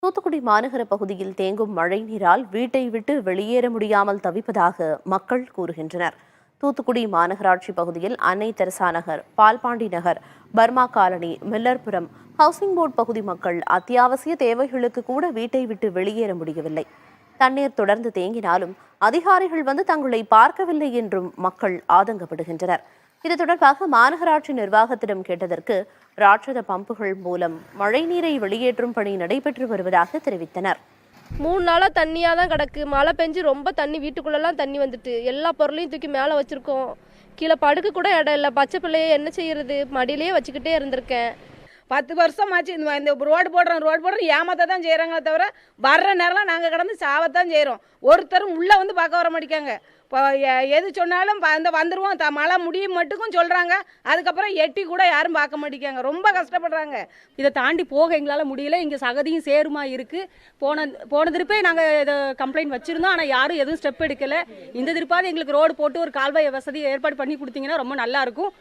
தூத்துக்குடி மாநகர பகுதியில் தேங்கும் மழை நீரால் வீட்டை விட்டு வெளியேற முடியாமல் தவிப்பதாக மக்கள் கூறுகின்றனர். தூத்துக்குடி மாநகராட்சி பகுதியில் அன்னை தெரசா நகர், பால்பாண்டி நகர், Burma colony, Millerpuram, housing board பகுதி மக்கள் அத்தியாவசிய தேவைகளுக்கு கூட வீட்டை விட்டு வெளியேற முடியவில்லை. தண்ணீர் தொடர்ந்து தேங்கினாலும் அதிகாரிகள் வந்து தங்களை பார்க்கவில்லை என்றும் மக்கள் ஆதங்கப்படுகின்றனர். இது தொடர்பாக மாநகராட்சி நிர்வாகத்திடம் கேட்டதற்கு ராட்சத பம்புகள் மூலம் மழைநீரை வெளியேற்றும் பணி நடைபெற்று வருவதாக தெரிவித்தனர். 3 நாளா தண்ணியா தான் கிடக்கு. மழை பெஞ்சு ரொம்ப தண்ணி, வீட்டுக்குள்ளெல்லாம் தண்ணி வந்துட்டு எல்லா பொருளையும் தூக்கி மேலே வச்சிருக்கோம். கீழே படுக்க கூட இடம் இல்லை. பச்சை பிள்ளைய என்ன செய்யறது, மடியிலேயே வச்சுக்கிட்டே இருந்திருக்கேன். 10 வருஷமாச்சு இந்த ரோடு போடுறோம் ஏமாத்த தான் செய்கிறாங்களே தவிர வர்ற நேரம்லாம் நாங்கள் கடந்து சாவத்தான் செய்கிறோம். ஒருத்தரும் உள்ளே வந்து பார்க்க வர மாட்டேங்காங்க. இப்போ எது சொன்னாலும் வந்துடுவோம், மழை முடியும் மட்டுக்கும் சொல்கிறாங்க. அதுக்கப்புறம் எட்டி கூட யாரும் பார்க்க மாட்டேங்காங்க. ரொம்ப கஷ்டப்படுறாங்க. இதை தாண்டி போக எங்களால் முடியல. இங்கே சகதியும் சேருமா இருக்குது. போன திருப்பே நாங்கள் இதை கம்ப்ளைண்ட் வச்சுருந்தோம். ஆனால் யாரும் எதுவும் ஸ்டெப் எடுக்கலை. இந்த திருப்பாவது எங்களுக்கு ரோடு போட்டு ஒரு கால்வாய் வசதி ஏற்பாடு பண்ணி கொடுத்தீங்கன்னா ரொம்ப நல்லாயிருக்கும்.